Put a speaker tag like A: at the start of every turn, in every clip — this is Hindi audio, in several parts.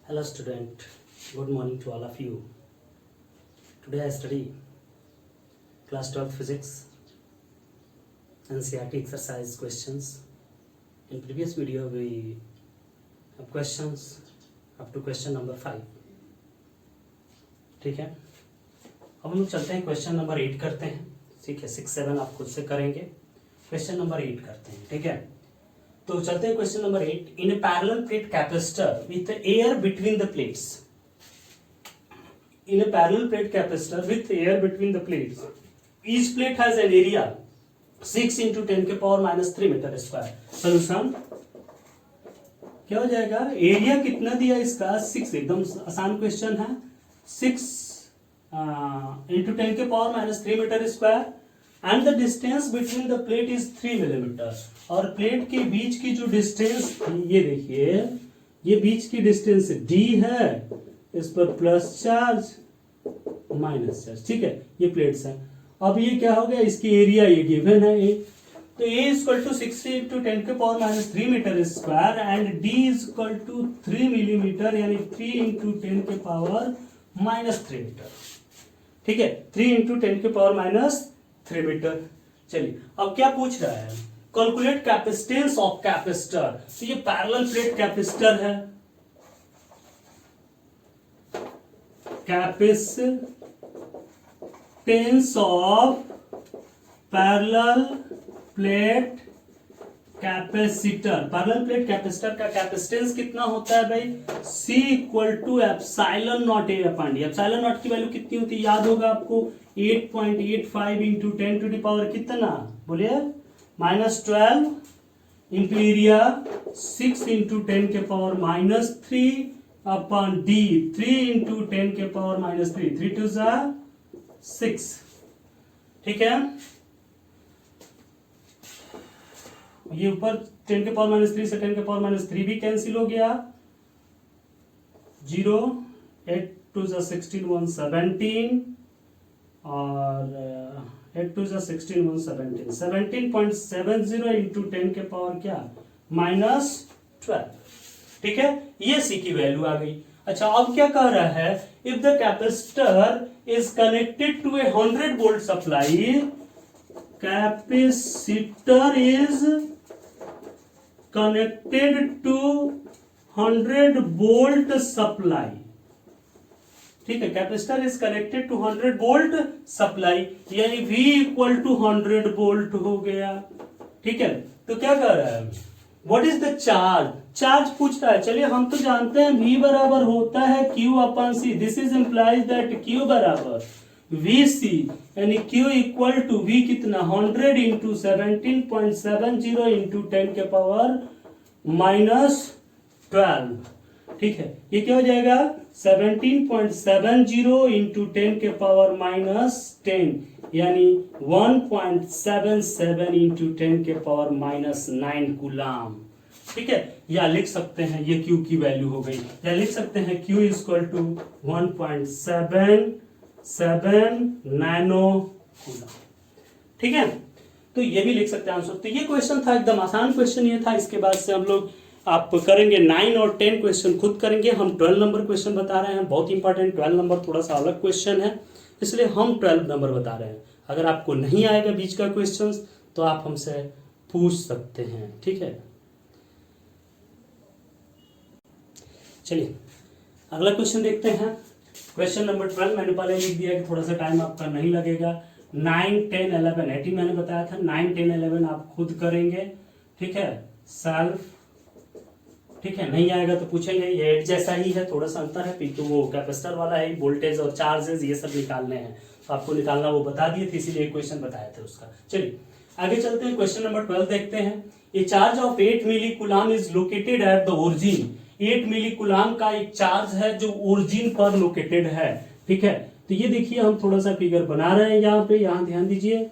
A: Hello student, good morning to all of you. Today I study class 12 physics NCERT exercise questions. In previous video we have questions up to question number 5. ठीक है, अब हम लोग चलते हैं क्वेश्चन नंबर 8 करते हैं. ठीक है, 6, 7 आप खुद से करेंगे. क्वेश्चन नंबर 8 करते हैं. ठीक है, तो चलते हैं question number 8. In A parallel plate capacitor with air between the plates. In A parallel plate capacitor with air between the plates. Each plate has an area 6 into 10 के पावर -3 मीटर स्क्वायर. सोल्यूशन क्या हो जाएगा? एरिया कितना दिया इसका? 6. एकदम आसान क्वेश्चन है. 6 into 10 के power -3 metre square and the distance between the plate is 3 millimetre. और प्लेट के बीच की जो डिस्टेंस, ये देखिए, ये बीच की डिस्टेंस d है, इस पर प्लस चार्ज माइनस चार्ज. ठीक है, ये प्लेट्स हैं. अब ये क्या हो गया? इसकी एरिया ये गिवन है ए. तो a इक्वल टू 60 into 10 के power -3 metre square and d equal to 3 millimetre, यानी 3 into 10 के पावर -3 मीटर. ठीक है, 3 into 10 के पावर -3 मीटर. चलिए, अब क्या पूछ रहा है? Calculate capacitance of capacitor. तो ये पैरेलल प्लेट कैपेसिटर है. Capacitance of parallel plate capacitor. Parallel plate capacitor का कैपेसिटेंस कितना होता है भाई? C equal to epsilon naught A upon D. Epsilon naught की वैल्यू कितनी होती है? याद होगा आपको, 8.85 इंटू 10 टू द पावर कितना? बोलिए, -12 इंटू एरिया 6 इंटू 10 के पावर -3 अपॉन डी. 3 इंटू 10 के पावर -3. 3 2 6. ठीक है, ये ऊपर 10 के पावर -3 से 10 के पावर -3 भी कैंसिल हो गया. 0 8 2 16 1 17 और 8 2 16 1 17. 17.70 इंटू 10 के पावर क्या? -12. ठीक है, ये सी की वैल्यू आ गई. अच्छा, अब क्या कह रहा है? If the capacitor is connected to a 100 volt supply. Capacitor is connected to 100 volt supply. ठीक है, capacitor is connected to 100 volt supply, यानी V इक्वल टू 100 वोल्ट हो गया. ठीक है, तो क्या कर रहा है? What is the charge? Charge पूछ रहा है. चलिए, हम तो जानते हैं V बराबर होता है Q upon C. This is implies that Q बराबर VC, यानी Q इक्वल टू V कितना? 100 इंटू 17.70 इंटू 10 के पावर -12. ठीक है, ये क्या हो जाएगा? 17.70 इंटू 10 के पावर -10, यानी 1.77 इंटू 10 के पावर -9 कूलाम. ठीक है, या लिख सकते हैं ये Q की वैल्यू हो गई, या लिख सकते हैं Q equal to 1.77 nano coulomb. ठीक है, तो ये भी लिख सकते हैं आंसर. तो ये क्वेश्चन था, एकदम आसान क्वेश्चन ये था. इसके बाद से हम लोग आप करेंगे 9 और 10 क्वेश्चन खुद करेंगे. हम 12 नंबर क्वेश्चन बता रहे हैं, बहुत इंपॉर्टेंट. 12 नंबर थोड़ा सा अलग क्वेश्चन है, इसलिए हम 12 नंबर बता रहे हैं. अगर आपको नहीं आएगा बीच का क्वेश्चन तो आप हमसे पूछ सकते हैं. ठीक है, चलिए अगला क्वेश्चन देखते हैं. क्वेश्चन नंबर 12 मैंने पहले लिख दिया कि थोड़ा सा टाइम आपका नहीं लगेगा. 9 10 11 18 मैंने बताया था. 9 10 11 आप खुद करेंगे. ठीक है, सेल्फ. ठीक है, नहीं आएगा तो पूछेंगे. ये 8 जैसा ही है, थोड़ा सा अंतर है, तो वो कैपेसिटर वाला है. वोल्टेज और चार्जेस ये सब निकालने हैं, तो आपको निकालना वो बता दिए थे, इसीलिए क्वेश्चन बताया था उसका. चलिए आगे चलते हैं. क्वेश्चन नंबर 12 देखते हैं. A charge of 8 milli coulomb is located at the origin. 8 milli coulomb का एक चार्ज है जो ओरिजिन पर लोकेटेड है. ठीक है, तो ये देखिए, हम थोड़ा सा फिगर बना रहे हैं यहाँ पे. यहाँ ध्यान दीजिए,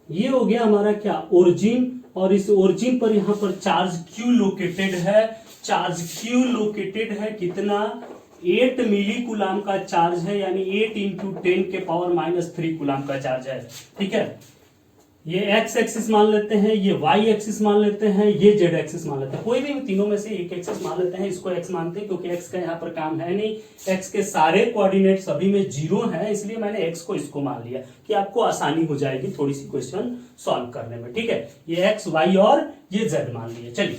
A: ये हो गया हमारा क्या? ओरिजिन. और इस ओरिजिन पर यहाँ पर चार्ज Q लोकेटेड है. चार्ज Q लोकेटेड है कितना? 8 मिली कूलाम का चार्ज है, यानी 8 इंटू 10 के पावर -3 कूलाम का चार्ज है. ठीक है, ये एक्स एक्सिस मान लेते हैं, ये वाई एक्सिस मान लेते हैं, ये जेड एक्सिस मान लेते हैं, कोई भी तीनों में से एक एक्सिस मान लेते हैं। इसको एक्स मानते हैं क्योंकि एक्स का यहाँ पर काम है नहीं, एक्स के सारे कोऑर्डिनेट सभी में 0 हैं, इसलिए मैंने एक्स को इसको मान लिया कि आपको आसानी हो जाएगी थोड़ी सी क्वेश्चन सॉल्व करने में। ठीक है, ये एक्स वाई और ये जेड मान लिया। चलिए,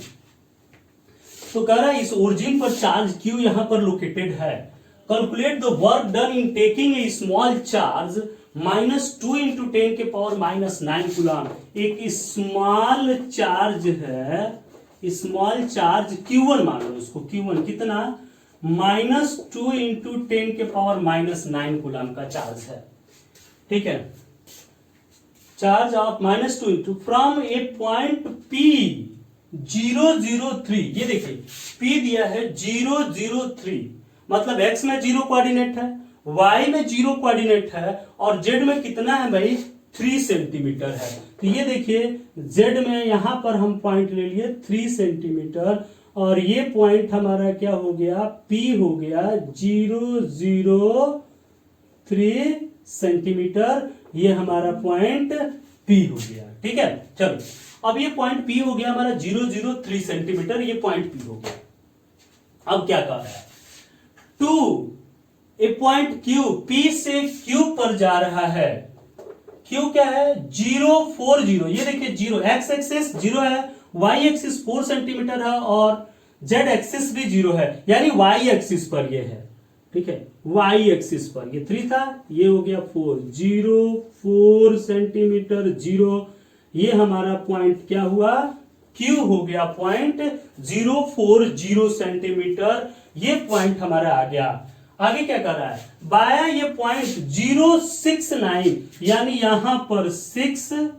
A: तो कह रहा है इस ओरिजिन पर चार्ज क्यू यहाँ पर लोकेटेड है। Calculate the work done in taking a small charge -2 × 10 के पावर -9 कूलम। एक स्मॉल चार्ज है, स्मॉल चार्ज Q1 मान लो इसको, Q1 कितना, -2 × 10 के पावर -9 कूलम का चार्ज है। ठीक है, charge of -2 × from A point P 003, ये देखिए P दिया है 003, मतलब x में 0 कोऑर्डिनेट है, y में 0 कोऑर्डिनेट है और z में कितना है भाई, 3 सेंटीमीटर है। तो ये देखिए z में यहां पर हम पॉइंट ले लिए 3 सेंटीमीटर और ये पॉइंट हमारा क्या हो गया, P हो गया 003 सेंटीमीटर, ये हमारा पॉइंट P हो गया। ठीक है, चलो अब ये पॉइंट P हो गया हमारा 003 सेंटीमीटर, ये पॉइंट P हो गया। अब क्या कर रहा है, to a point Q, P से Q पर जा रहा है। Q क्या है, 040, ये देखिए 0, x एक्सिस 0 है, y एक्सिस 4 सेंटीमीटर है और z एक्सिस भी 0 है, यानी y एक्सिस पर ये है। ठीक है, y एक्सिस पर ये 3 था, ये हो गया 4, 4 सेंटीमीटर 0, ये हमारा पॉइंट क्या हुआ, Q हो गया पॉइंट 040 सेंटीमीटर, ये पॉइंट हमारा आ गया। आगे क्या कर रहा है, बाया ये पॉइंट 069, यानी यहां पर 6,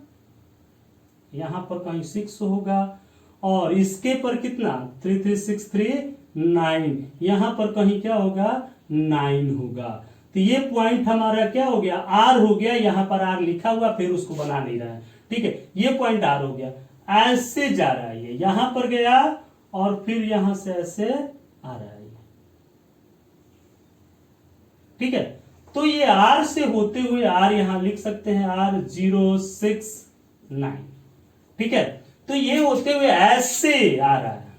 A: यहां पर कहीं 6 होगा और इसके पर कितना 33639, यहां पर कहीं क्या होगा 9 होगा। तो ये पॉइंट हमारा क्या हो गया, आर हो गया, यहां पर आर लिखा हुआ फिर उसको बना नहीं रहा है। ठीक है, ये पॉइंट आर हो गया, ऐसे जा रहा है, ये यहां पर गया और फिर यहां से ऐसे आ रहा है। ठीक है, तो ये R से होते हुए R यहां लिख सकते हैं R069। ठीक है, तो ये होते हुए ऐसे आ रहा है,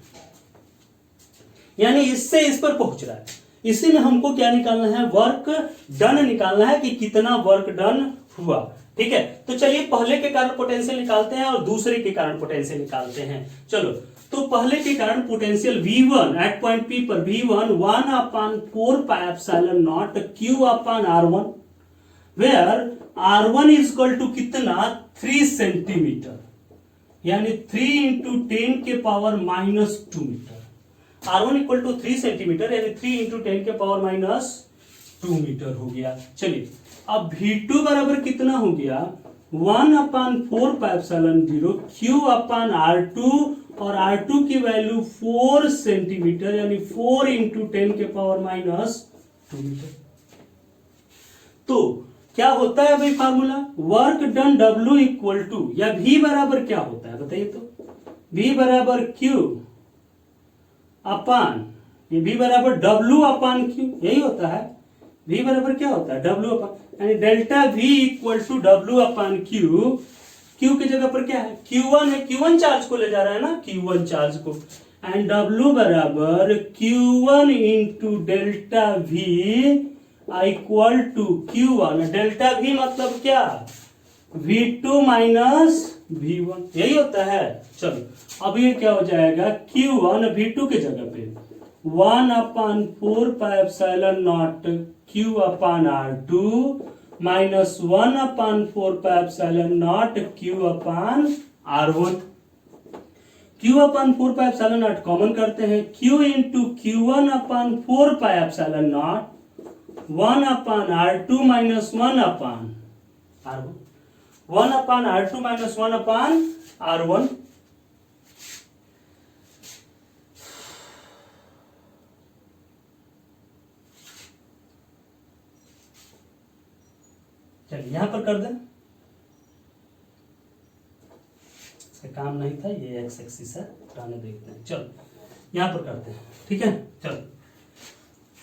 A: यानी इससे इस पर पहुंच रहा है। इसी में हमको क्या निकालना है, वर्क डन निकालना है कि कितना वर्क डन हुआ। ठीक है, तो चलिए पहले के कारण पोटेंशियल निकालते हैं और दूसरे के कारण पोटेंशियल निकालते हैं। चलो, तो पहले के कारण potential V1 eight point P पर V1 1/4πε0 Q/R1, where R1 is equal to कितना 3 सेंटीमीटर, यानी 3 × 10 के power -2 metre. R1 equal to 3 centimetre यानी 3 × 10 के पावर -2 मीटर हो गया। चलिए, अब V2 बराबर कितना हो गया, 1/4πε0 Q/R2 और R2 की वैल्यू 4 सेंटीमीटर यानी 4 × 10 के पावर -2 मीटर। तो क्या होता है भाई formula, work done W equal to, या V बराबर क्या होता है बताइए तो, V बराबर Q अपान, ये V बराबर W/Q, यही होता है। V बराबर क्या होता है, W अपान, यानी delta V equal to W/Q। Q की जगह पर क्या है, Q1 है, Q1 चार्ज को ले जा रहा है ना, Q1 चार्ज को, एंड W बराबर Q1 into delta V equal to Q1। Delta V मतलब क्या, V2 माइनस V1, यही होता है। चलो, अब ये क्या हो जाएगा, Q1 V2 की जगह पे 1/4πε0 Q/R2 minus 1/4πε0 Q/R1। Q/4πε0 common करते हैं, Q into Q1/4πε0 1/R2 minus 1/R1, 1/R2 minus 1/R1। चलिए यहां पर कर दें, इसका काम नहीं था, ये एक्स एक्सिस है, पुराने देखते हैं। चलो यहां पर करते हैं। ठीक है, चलो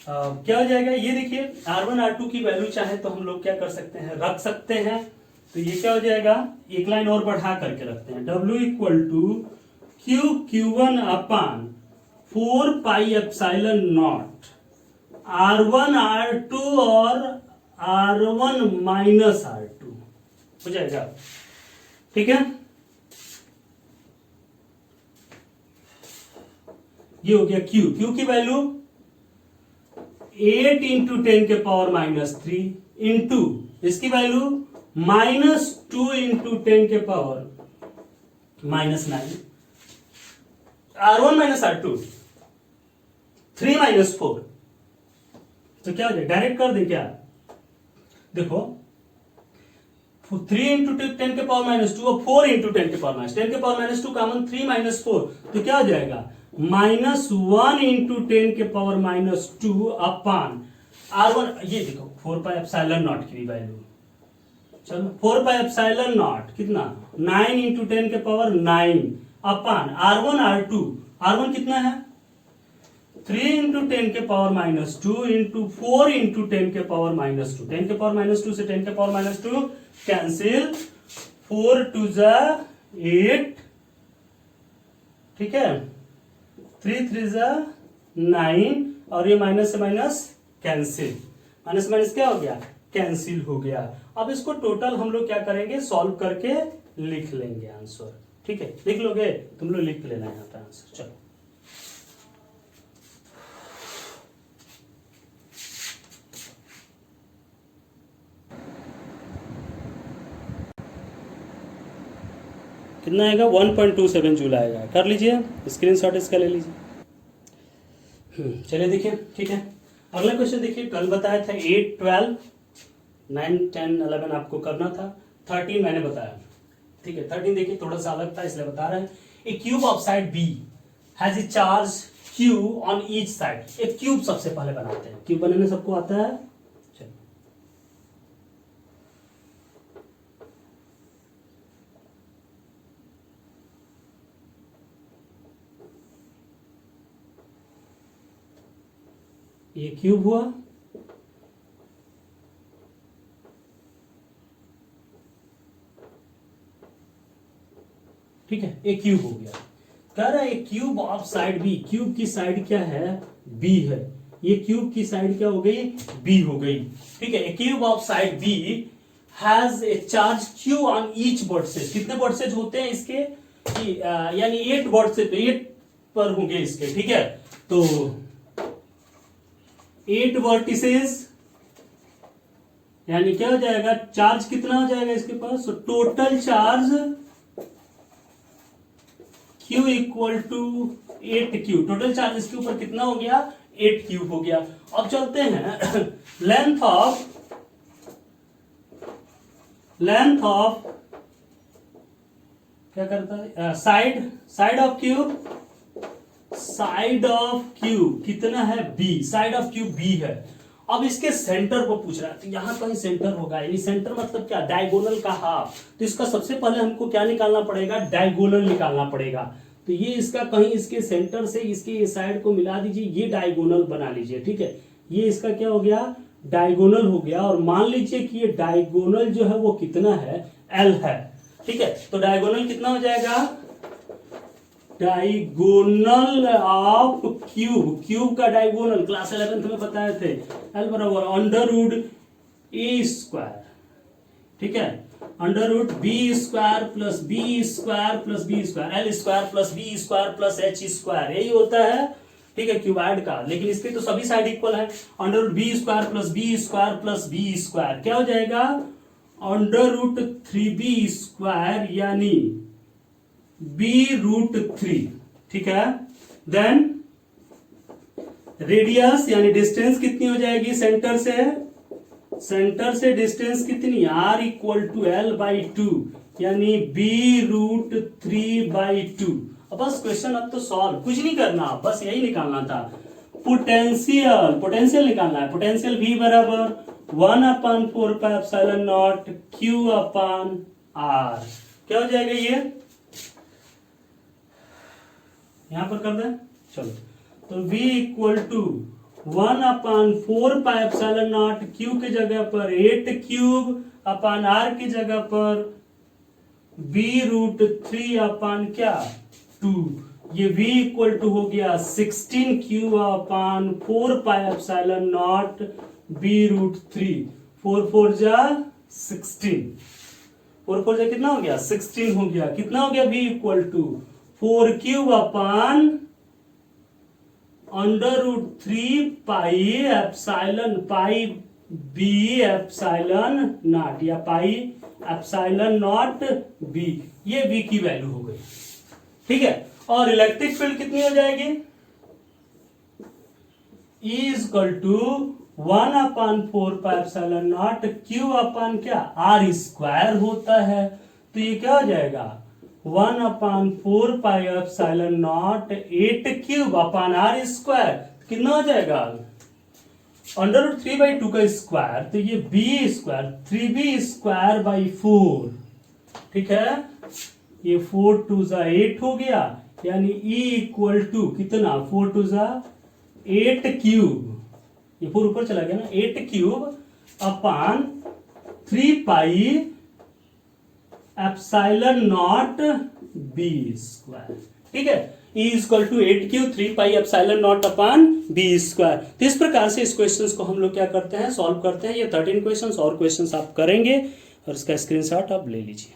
A: क्या हो जाएगा, ये देखिए R1 R2 की वैल्यू चाहे तो हम लोग क्या कर सकते हैं, रख सकते हैं। तो ये क्या हो जाएगा, एक लाइन और बढ़ा करके रखते हैं, W equal to Q1 upon 4πε0 R1 R2 और R1 माइनस R2 हो जाएगा। ठीक है, ये हो गया Q की वैल्यू 8 इंटू 10 के पावर -3 इंटू इसकी वैल्यू -2 इंटू 10 के पावर -9 R1 माइनस R2 3 - 4, तो क्या हो जाए, डायरेक्ट कर दे क्या, देखो 3 इंटू 10 के पावर -2 और 4 इंटू 10 के पावर -10 के पावर -2 कॉमन 3 - 4, तो क्या हो जाएगा -1 इंटू 10 के पावर -2 अपान R1, ये देखो 4πε0 की वैल्यू, चलो 4πε0 कितना 9 इंटू 10 के पावर 9 अपान R1 R1 कितना है 3 इंटू 10 के पावर -2 इंटू 4 इंटू 10 के पावर -2, 10 के पावर -2 से 10 के पावर -2 कैंसिल, 4 2 जा 8, ठीक है, 3 3 जा 9 और ये माइनस से माइनस कैंसिल, माइनस माइनस क्या हो गया, कैंसिल हो गया। अब इसको टोटल हम लोग क्या करेंगे, सॉल्व करके लिख लेंगे आंसर। ठीक है, लिख लोगे, तुम लोग लिख लेना यहाँ पे आंसर। चलो कितना आएगा, 1.27 जूल आएगा, कर लीजिए स्क्रीनशॉट इसका ले लीजिए। चलिए देखिए, ठीक है, अगला क्वेश्चन देखिए, 12 बताया था, 8 12 9 10 11 आपको करना था, 13 मैंने बताया। ठीक है, 13 देखिए थोड़ा सा अलग था इसलिए बता रहे हैं। A cube of side B has a charge Q on each side. एक क्यूब सबसे पहले बनाते हैं, क्यूब बनाने सबको आता है। चलो ये क्यूब हुआ, ठीक है, एक क्यूब हो गया। कह रहा है cube of side b, cube की साइड क्या है, बी है, ये क्यूब की साइड क्या हो गई, बी हो गई। ठीक है, cube of side B has a charge Q on each vertex. कितने वर्टेज होते हैं इसके, यानी 8 वर्टेज, 8 पर होंगे इसके। ठीक है, तो 8 वर्टिसेस यानी क्या हो जाएगा, चार्ज कितना हो जाएगा इसके पास, तो total charge Q equal to 8Q, total charge इसके ऊपर कितना हो गया, 8Q हो गया। अब चलते हैं लेंथ ऑफ क्या करता है, साइड ऑफ क्यूब कितना है, B, side of cube B है। अब इसके सेंटर को पूछ रहा है, तो यहां कहीं सेंटर होगा, यानी सेंटर मतलब क्या, डायगोनल का हाफ। तो इसका सबसे पहले हमको क्या निकालना पड़ेगा, डायगोनल निकालना पड़ेगा। तो ये इसका कहीं इसके सेंटर से इसके ये साइड को मिला दीजिए, ये डायगोनल बना लीजिए। ठीक है, ये इसका क्या हो गया, डायगोनल हो गया। और मान लीजिए कि ये डायगोनल जो है वो कितना है, L है। ठीक है, तो डायगोनल कितना हो जाएगा, डायगोनल ऑफ क्यूब का डायगोनल क्लास 11th में बताए थे, L बराबर √A²। ठीक है, √B² plus B² plus B², L² plus B² plus H², यही होता है। ठीक है, क्यूबाइड का, लेकिन इसके तो सभी साइड इक्वल है। √B² plus B² plus B² क्या हो जाएगा, √3B² यानी B√3। ठीक है, देन रेडियस यानी डिस्टेंस कितनी हो जाएगी, सेंटर से डिस्टेंस कितनी, R इक्वल टू L/2 यानी B√3/2। अब बस क्वेश्चन अब तो सॉल्व, कुछ नहीं करना, बस यही निकालना था। पोटेंशियल निकालना है। पोटेंशियल V बराबर 1/4πε0 Q/R। क्या हो जाएगा, ये यहां पर कर दें, चलो, तो V इक्वल टू 1/4πε0 क्यू की जगह पर 8³ की जगह पर b√3 क्या 2, ये v इक्वल टू हो गया 16³/4πε0 b√3, 4 जा 16, 4 जा कितना हो गया 16 हो गया, कितना हो गया v equal to 4³ √3 pi b ε0 या पाई ε0 b, ये v की वैल्यू हो गई। ठीक है, और इलेक्ट्रिक फील्ड कितनी हो जाएगी E इक्वल टू 1/4πε0 क्या r² होता है, तो ये क्या हो जाएगा 1/4πε0 8³ कितना हो जाएगा √3/2 का स्क्वायर, तो ये b² 3b²/4। ठीक है, ये 4 2 जा 8 हो गया, यानी E इक्वल टू कितना 4 2 जा 8³, ये 4 ऊपर चला गया ना, 8³/3πε0 b²। ठीक है, E इक्वल टू 8³ 3πε0 b²। तो इस प्रकार से इस क्वेश्चन को हम लोग क्या करते हैं, सॉल्व करते हैं। ये 13 क्वेश्चन और क्वेश्चन आप करेंगे और इसका स्क्रीनशॉट आप ले लीजिए।